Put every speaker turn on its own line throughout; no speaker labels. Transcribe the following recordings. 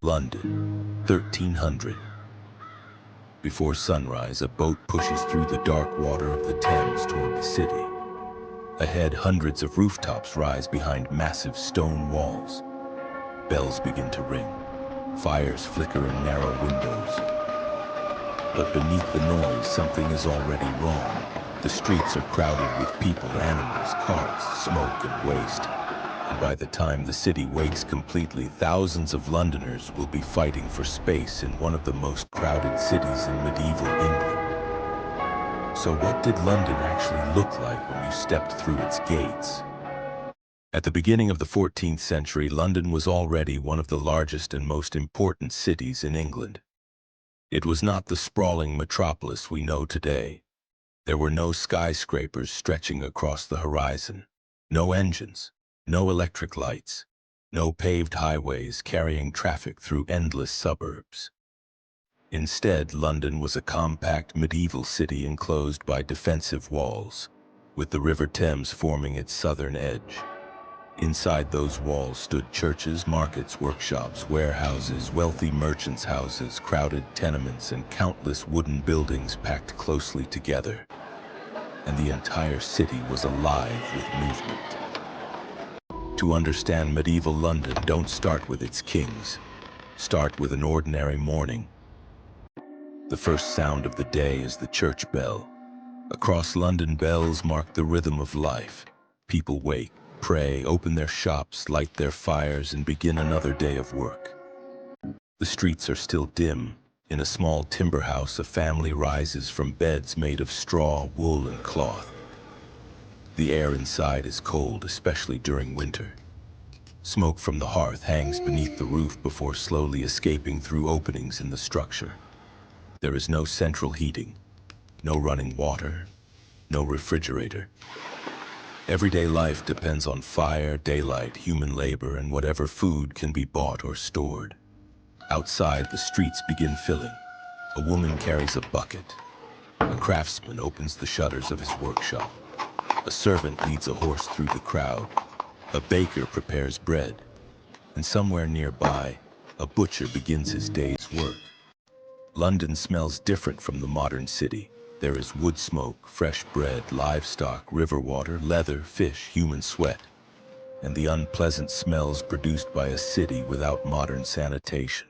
London, 1300. Before sunrise, a boat pushes through the dark water of the Thames toward the city. Ahead, hundreds of rooftops rise behind massive stone walls. Bells begin to ring. Fires flicker in narrow windows. But beneath the noise, something is already wrong. The streets are crowded with people, animals, cars, smoke, and waste. And by the time the city wakes completely, thousands of Londoners will be fighting for space in one of the most crowded cities in medieval England. So what did London actually look like when you stepped through its gates? At the beginning of the 14th century, London was already one of the largest and most important cities in England. It was not the sprawling metropolis we know today. There were no skyscrapers stretching across the horizon, no engines, no electric lights, no paved highways carrying traffic through endless suburbs. Instead, London was a compact medieval city enclosed by defensive walls, with the River Thames forming its southern edge. Inside those walls stood churches, markets, workshops, warehouses, wealthy merchants' houses, crowded tenements, and countless wooden buildings packed closely together. And the entire city was alive with movement. To understand medieval London, don't start with its kings. Start with an ordinary morning. The first sound of the day is the church bell. Across London, bells mark the rhythm of life. People wake, pray, open their shops, light their fires, and begin another day of work. The streets are still dim. In a small timber house, a family rises from beds made of straw, wool, and cloth. The air inside is cold, especially during winter. Smoke from the hearth hangs beneath the roof before slowly escaping through openings in the structure. There is no central heating, no running water, no refrigerator. Everyday life depends on fire, daylight, human labor, and whatever food can be bought or stored. Outside, the streets begin filling. A woman carries a bucket. A craftsman opens the shutters of his workshop. A servant leads a horse through the crowd. A baker prepares bread. And somewhere nearby, a butcher begins his day's work. London smells different from the modern city. There is wood smoke, fresh bread, livestock, river water, leather, fish, human sweat, and the unpleasant smells produced by a city without modern sanitation.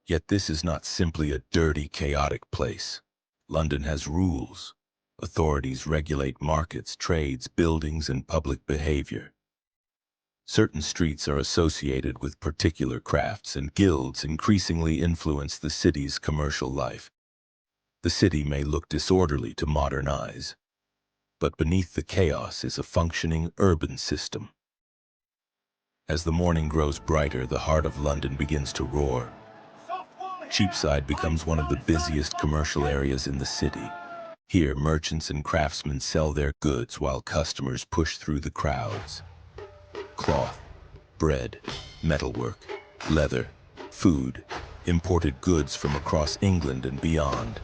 Yet this is not simply a dirty, chaotic place. London has rules. Authorities regulate markets, trades, buildings, and public behavior. Certain streets are associated with particular crafts, and guilds increasingly influence the city's commercial life. The city may look disorderly to modern eyes, but beneath the chaos is a functioning urban system. As the morning grows brighter, the heart of London begins to roar. Cheapside becomes one of the busiest commercial areas in the city. Here, merchants and craftsmen sell their goods while customers push through the crowds. Cloth, bread, metalwork, leather, food, imported goods from across England and beyond.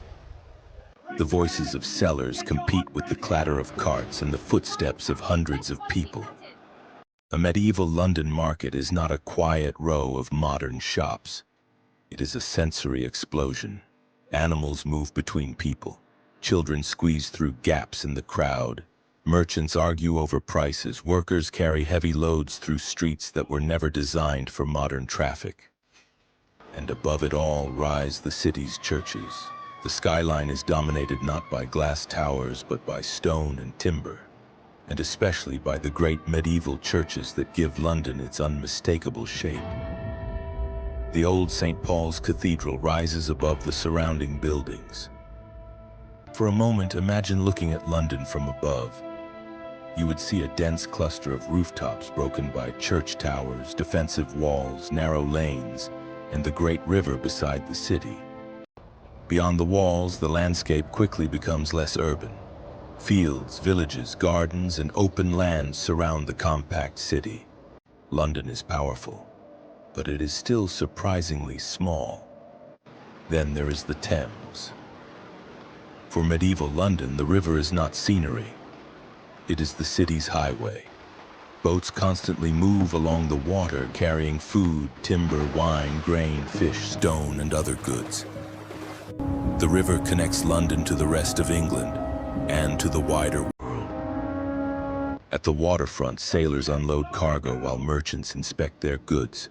The voices of sellers compete with the clatter of carts and the footsteps of hundreds of people. A medieval London market is not a quiet row of modern shops. It is a sensory explosion. Animals move between people. Children squeeze through gaps in the crowd. Merchants argue over prices. Workers carry heavy loads through streets that were never designed for modern traffic. And above it all rise the city's churches. The skyline is dominated not by glass towers, but by stone and timber, and especially by the great medieval churches that give London its unmistakable shape. The old St. Paul's Cathedral rises above the surrounding buildings. For a moment, imagine looking at London from above. You would see a dense cluster of rooftops broken by church towers, defensive walls, narrow lanes, and the great river beside the city. Beyond the walls, the landscape quickly becomes less urban. Fields, villages, gardens, and open lands surround the compact city. London is powerful, but it is still surprisingly small. Then there is the Thames. For medieval London, the river is not scenery. It is the city's highway. Boats constantly move along the water, carrying food, timber, wine, grain, fish, stone, and other goods. The river connects London to the rest of England and to the wider world. At the waterfront, sailors unload cargo while merchants inspect their goods.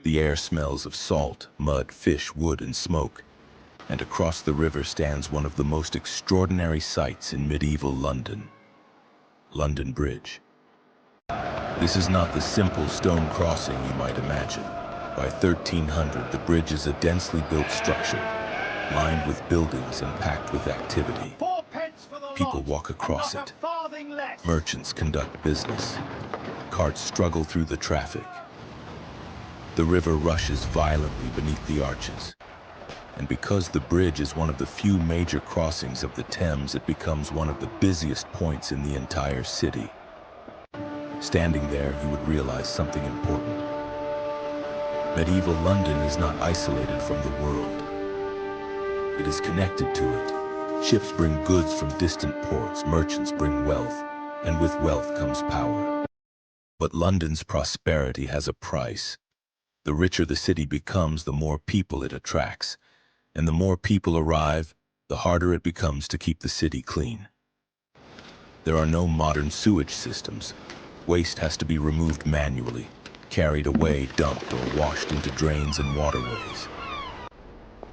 The air smells of salt, mud, fish, wood, and smoke. And across the river stands one of the most extraordinary sights in medieval London, London Bridge. This is not the simple stone crossing you might imagine. By 1300, the bridge is a densely built structure, lined with buildings and packed with activity. People walk across it. Merchants conduct business. Carts struggle through the traffic. The river rushes violently beneath the arches. And because the bridge is one of the few major crossings of the Thames, it becomes one of the busiest points in the entire city. Standing there, you would realize something important. Medieval London is not isolated from the world. It is connected to it. Ships bring goods from distant ports, merchants bring wealth, and with wealth comes power. But London's prosperity has a price. The richer the city becomes, the more people it attracts. And the more people arrive, the harder it becomes to keep the city clean. There are no modern sewage systems. Waste has to be removed manually, carried away, dumped, or washed into drains and waterways.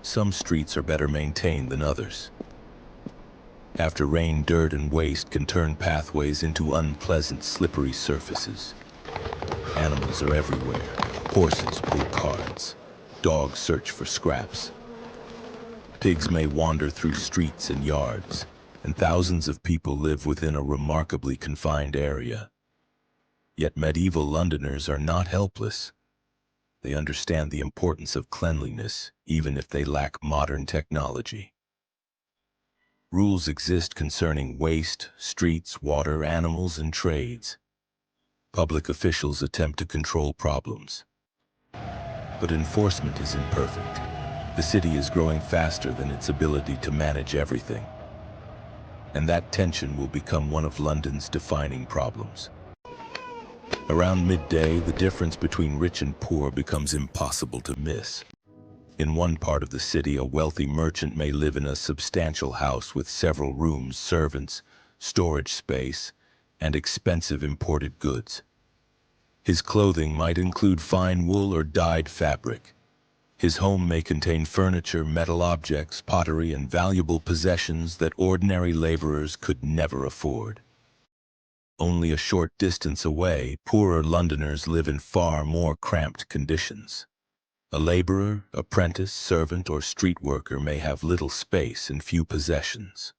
Some streets are better maintained than others. After rain, dirt and waste can turn pathways into unpleasant, slippery surfaces. Animals are everywhere. Horses pull carts. Dogs search for scraps. Pigs may wander through streets and yards, and thousands of people live within a remarkably confined area. Yet medieval Londoners are not helpless. They understand the importance of cleanliness, even if they lack modern technology. Rules exist concerning waste, streets, water, animals, and trades. Public officials attempt to control problems. But enforcement is imperfect. The city is growing faster than its ability to manage everything. And that tension will become one of London's defining problems. Around midday, the difference between rich and poor becomes impossible to miss. In one part of the city, a wealthy merchant may live in a substantial house with several rooms, servants, storage space, and expensive imported goods. His clothing might include fine wool or dyed fabric. His home may contain furniture, metal objects, pottery, and valuable possessions that ordinary laborers could never afford. Only a short distance away, poorer Londoners live in far more cramped conditions. A laborer, apprentice, servant, or street worker may have little space and few possessions.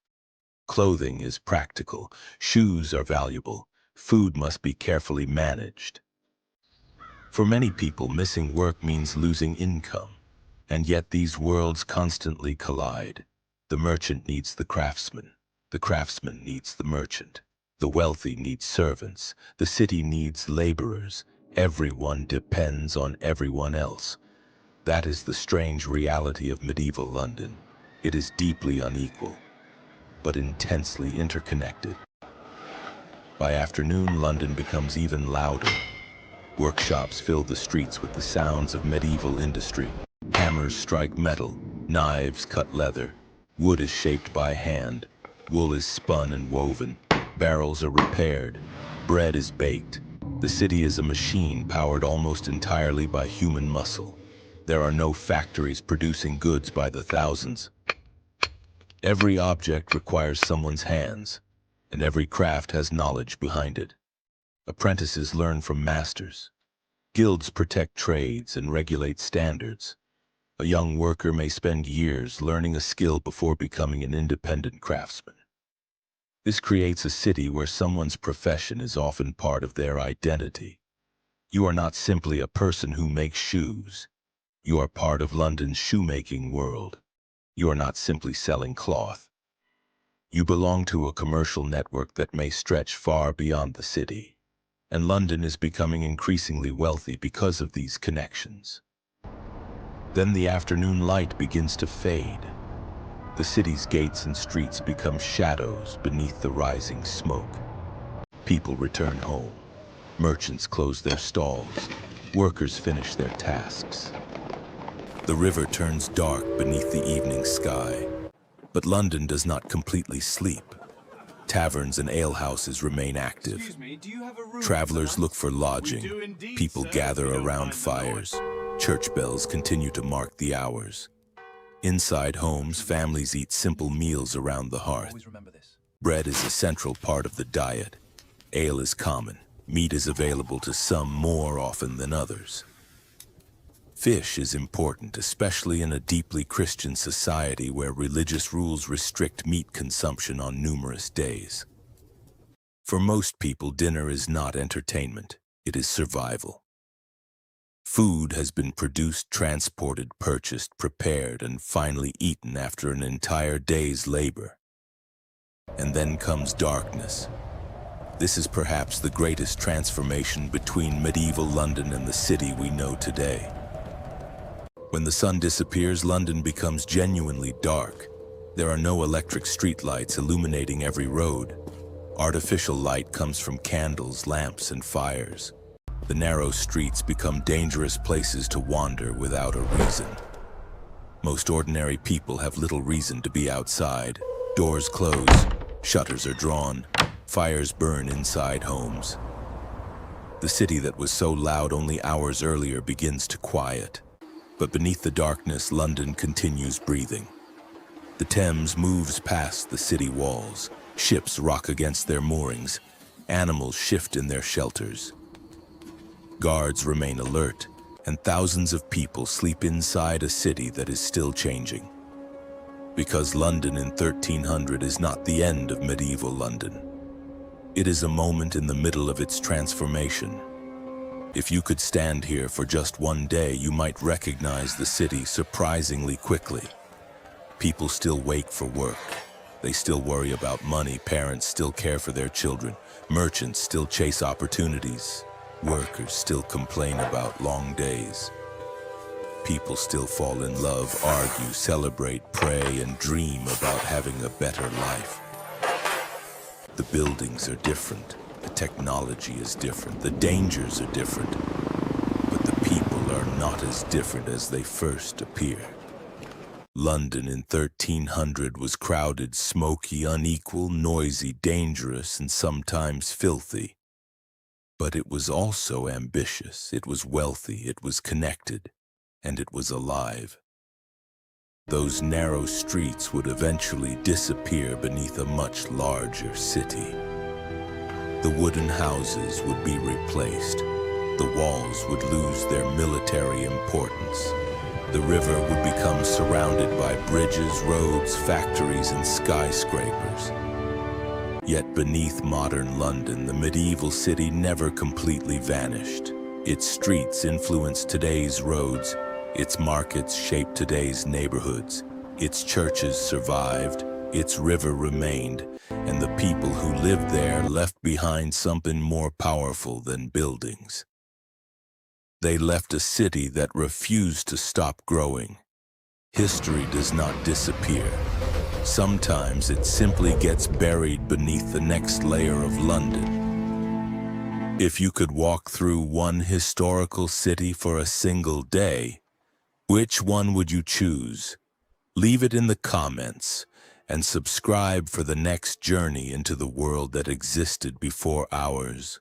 Clothing is practical, shoes are valuable, food must be carefully managed. For many people, missing work means losing income, and yet these worlds constantly collide. The merchant needs the craftsman needs the merchant. The wealthy needs servants, the city needs laborers. Everyone depends on everyone else. That is the strange reality of medieval London. It is deeply unequal, but intensely interconnected. By afternoon, London becomes even louder. Workshops fill the streets with the sounds of medieval industry. Hammers strike metal, knives cut leather, wood is shaped by hand, wool is spun and woven, barrels are repaired, bread is baked. The city is a machine powered almost entirely by human muscle. There are no factories producing goods by the thousands. Every object requires someone's hands, and every craft has knowledge behind it. Apprentices learn from masters. Guilds protect trades and regulate standards. A young worker may spend years learning a skill before becoming an independent craftsman. This creates a city where someone's profession is often part of their identity. You are not simply a person who makes shoes. You are part of London's shoemaking world. You are not simply selling cloth. You belong to a commercial network that may stretch far beyond the city. And London is becoming increasingly wealthy because of these connections. Then the afternoon light begins to fade. The city's gates and streets become shadows beneath the rising smoke. People return home. Merchants close their stalls. Workers finish their tasks. The river turns dark beneath the evening sky. But London does not completely sleep. Taverns and alehouses remain active. Travelers look for lodging. People gather around fires. Church bells continue to mark the hours. Inside homes, families eat simple meals around the hearth. Bread is a central part of the diet. Ale is common. Meat is available to some more often than others. Fish is important, especially in a deeply Christian society where religious rules restrict meat consumption on numerous days. For most people, dinner is not entertainment, it is survival. Food has been produced, transported, purchased, prepared, and finally eaten after an entire day's labor. And then comes darkness. This is perhaps the greatest transformation between medieval London and the city we know today. When the sun disappears, London becomes genuinely dark. There are no electric streetlights illuminating every road. Artificial light comes from candles, lamps, and fires. The narrow streets become dangerous places to wander without a reason. Most ordinary people have little reason to be outside. Doors close, shutters are drawn, fires burn inside homes. The city that was so loud only hours earlier begins to quiet. But beneath the darkness, London continues breathing. The Thames moves past the city walls. Ships rock against their moorings. Animals shift in their shelters. Guards remain alert, and thousands of people sleep inside a city that is still changing. Because London in 1300 is not the end of medieval London. It is a moment in the middle of its transformation. If you could stand here for just one day, you might recognize the city surprisingly quickly. People still wake for work. They still worry about money. Parents still care for their children. Merchants still chase opportunities. Workers still complain about long days. People still fall in love, argue, celebrate, pray, and dream about having a better life. The buildings are different. The technology is different, the dangers are different, but the people are not as different as they first appear. London in 1300 was crowded, smoky, unequal, noisy, dangerous, and sometimes filthy. But it was also ambitious, it was wealthy, it was connected, and it was alive. Those narrow streets would eventually disappear beneath a much larger city. The wooden houses would be replaced. The walls would lose their military importance. The river would become surrounded by bridges, roads, factories, and skyscrapers. Yet beneath modern London, the medieval city never completely vanished. Its streets influenced today's roads. Its markets shaped today's neighborhoods. Its churches survived. Its river remained. And the people who lived there left behind something more powerful than buildings. They left a city that refused to stop growing. History does not disappear. Sometimes it simply gets buried beneath the next layer of London. If you could walk through one historical city for a single day, which one would you choose? Leave it in the comments. And subscribe for the next journey into the world that existed before ours.